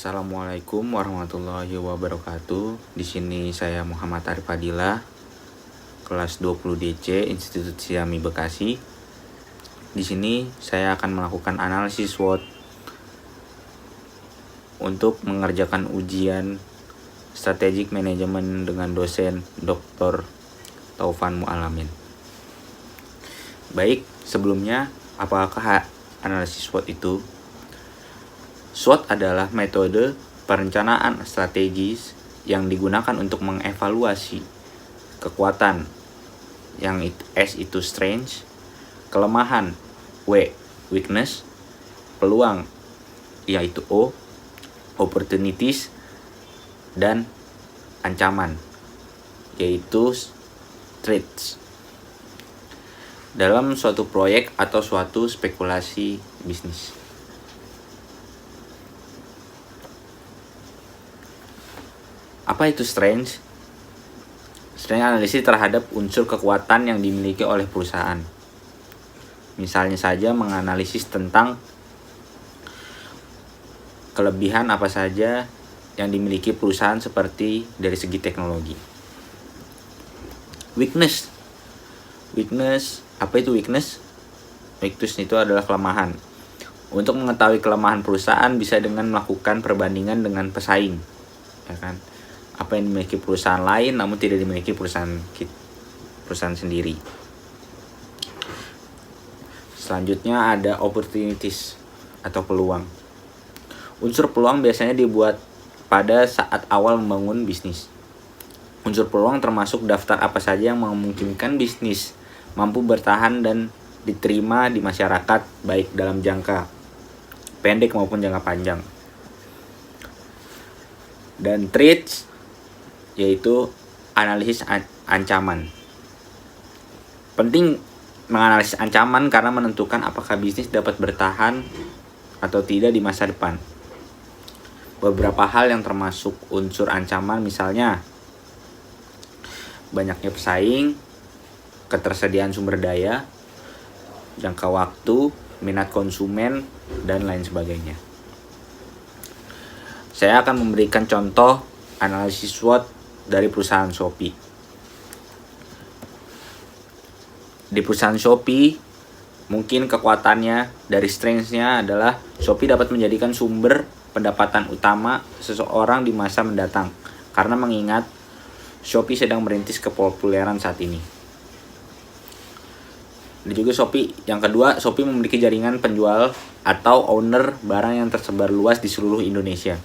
Assalamualaikum warahmatullahi wabarakatuh. Di sini saya Muhammad Arif Fadilah, kelas 20 DC Institut Siami Bekasi. Di sini saya akan melakukan analisis SWOT untuk mengerjakan ujian Strategic Management dengan dosen Dr. Taufan Mu'alamin. Baik, sebelumnya apakah analisis SWOT itu? SWOT adalah metode perencanaan strategis yang digunakan untuk mengevaluasi kekuatan, yang S itu strength, kelemahan weakness, peluang yaitu O, opportunities, dan ancaman yaitu threats dalam suatu proyek atau suatu spekulasi bisnis. Apa itu strength? Strength analisis terhadap unsur kekuatan yang dimiliki oleh perusahaan. Misalnya saja menganalisis tentang kelebihan apa saja yang dimiliki perusahaan seperti dari segi teknologi. Weakness, apa itu weakness? Weakness itu adalah kelemahan. Untuk mengetahui kelemahan perusahaan bisa dengan melakukan perbandingan dengan pesaing, ya kan? Apa yang dimiliki perusahaan lain namun tidak dimiliki perusahaan sendiri. Selanjutnya ada opportunities atau peluang. Unsur peluang biasanya dibuat pada saat awal membangun bisnis. Unsur peluang termasuk daftar apa saja yang memungkinkan bisnis mampu bertahan dan diterima di masyarakat baik dalam jangka pendek maupun jangka panjang. Dan threats yaitu analisis ancaman. Penting menganalisis ancaman karena menentukan apakah bisnis dapat bertahan atau tidak di masa depan. Beberapa hal yang termasuk unsur ancaman misalnya banyaknya pesaing, ketersediaan sumber daya, jangka waktu, minat konsumen, dan lain sebagainya. Saya akan memberikan contoh analisis SWOT dari perusahaan Shopee. Di perusahaan Shopee, mungkin kekuatannya dari strengths-nya adalah Shopee dapat menjadikan sumber pendapatan utama seseorang di masa mendatang, karena mengingat Shopee sedang merintis kepopuleran saat ini. Dan juga Shopee, yang kedua, Shopee memiliki jaringan penjual atau owner barang yang tersebar luas di seluruh Indonesia.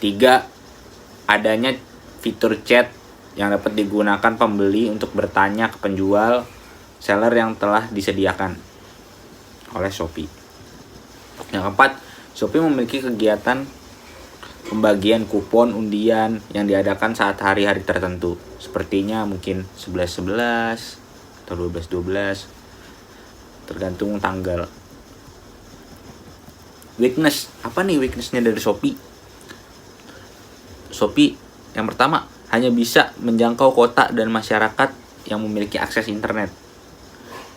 3. Adanya fitur chat yang dapat digunakan pembeli untuk bertanya ke penjual seller yang telah disediakan oleh Shopee. Yang keempat, Shopee memiliki kegiatan pembagian kupon undian yang diadakan saat hari-hari tertentu. Sepertinya mungkin 11/11 atau 12/12 tergantung tanggal. Weakness, apa nih weaknessnya dari Shopee? Shopee yang pertama hanya bisa menjangkau kota dan masyarakat yang memiliki akses internet.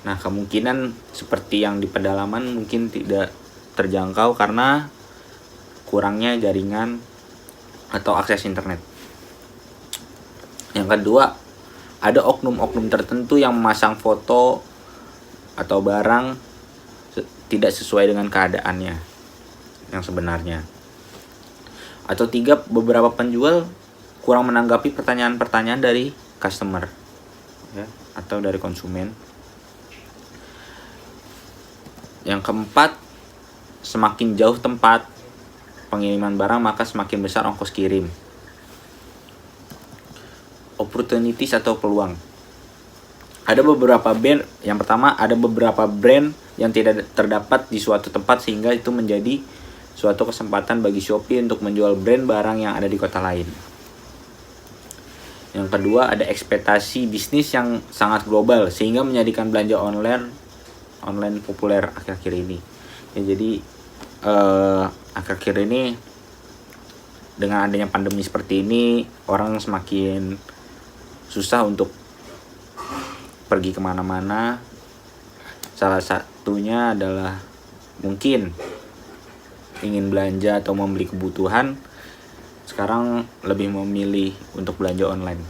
Nah, kemungkinan seperti yang di pedalaman mungkin tidak terjangkau karena kurangnya jaringan atau akses internet. Yang kedua, ada oknum-oknum tertentu yang memasang foto atau barang tidak sesuai dengan keadaannya yang sebenarnya. Atau 3, beberapa penjual kurang menanggapi pertanyaan-pertanyaan dari customer, ya, atau dari konsumen. Yang keempat, semakin jauh tempat pengiriman barang maka semakin besar ongkos kirim. Opportunities atau peluang. Ada beberapa brand, yang pertama ada beberapa brand yang tidak terdapat di suatu tempat sehingga itu menjadi suatu kesempatan bagi Shopee untuk menjual brand barang yang ada di kota lain. Yang kedua, ada ekspektasi bisnis yang sangat global sehingga menjadikan belanja online populer akhir-akhir ini. Ya, jadi akhir-akhir ini dengan adanya pandemi seperti ini, orang semakin susah untuk pergi kemana-mana. Salah satunya adalah mungkin ingin belanja atau membeli kebutuhan sekarang lebih memilih untuk belanja online,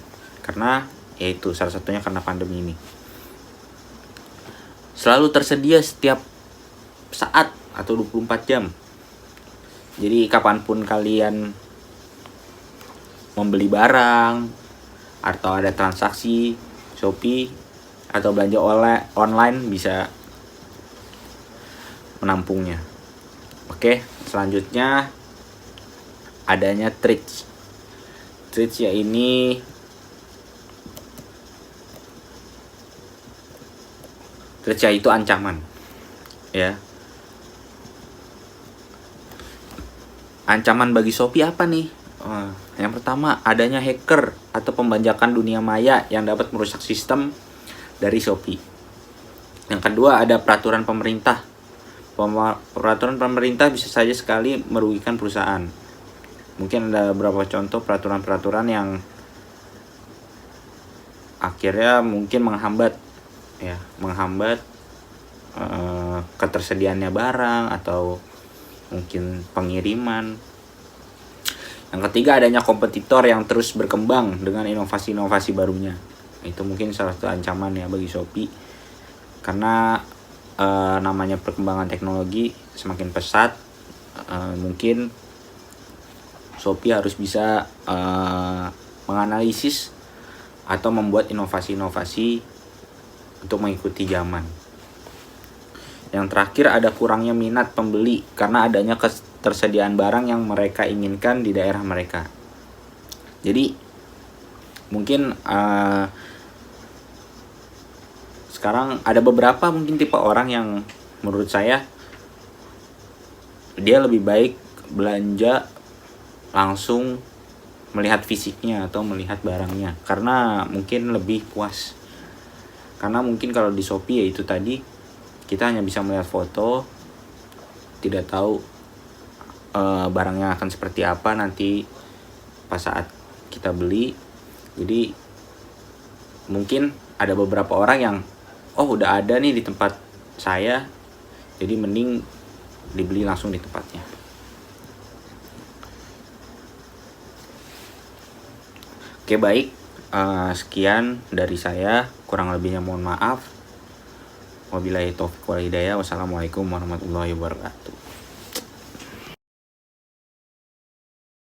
karena yaitu salah satunya karena pandemi ini. Selalu tersedia setiap saat atau 24 jam. Jadi kapanpun kalian membeli barang atau ada transaksi Shopee atau belanja online bisa menampungnya. Oke, selanjutnya adanya threats. Threats ya ini threats ya itu ancaman. Ya. Ancaman bagi Shopee apa nih? Yang pertama adanya hacker atau pembajakan dunia maya yang dapat merusak sistem dari Shopee. Yang kedua ada peraturan pemerintah. Peraturan pemerintah bisa saja sekali merugikan perusahaan. Mungkin ada beberapa contoh peraturan-peraturan yang akhirnya mungkin menghambat ketersediaannya barang atau mungkin pengiriman. Yang ketiga adanya kompetitor yang terus berkembang dengan inovasi-inovasi barunya. Itu mungkin salah satu ancaman ya bagi Shopee, karena namanya perkembangan teknologi semakin pesat. Mungkin Shopee harus bisa menganalisis atau membuat inovasi-inovasi untuk mengikuti zaman. Yang terakhir ada kurangnya minat pembeli karena adanya ketersediaan barang yang mereka inginkan di daerah mereka. Jadi mungkin sekarang ada beberapa mungkin tipe orang yang menurut saya dia lebih baik belanja langsung melihat fisiknya atau melihat barangnya, karena mungkin lebih puas. Karena mungkin kalau di Shopee ya itu tadi, kita hanya bisa melihat foto, tidak tahu barangnya akan seperti apa nanti pas saat kita beli. Jadi mungkin ada beberapa orang yang udah ada nih di tempat saya, jadi mending dibeli langsung di tempatnya. Oke, baik, sekian dari saya, kurang lebihnya mohon maaf. Wabillahi taufiq wal hidayah. Wassalamualaikum warahmatullahi wabarakatuh.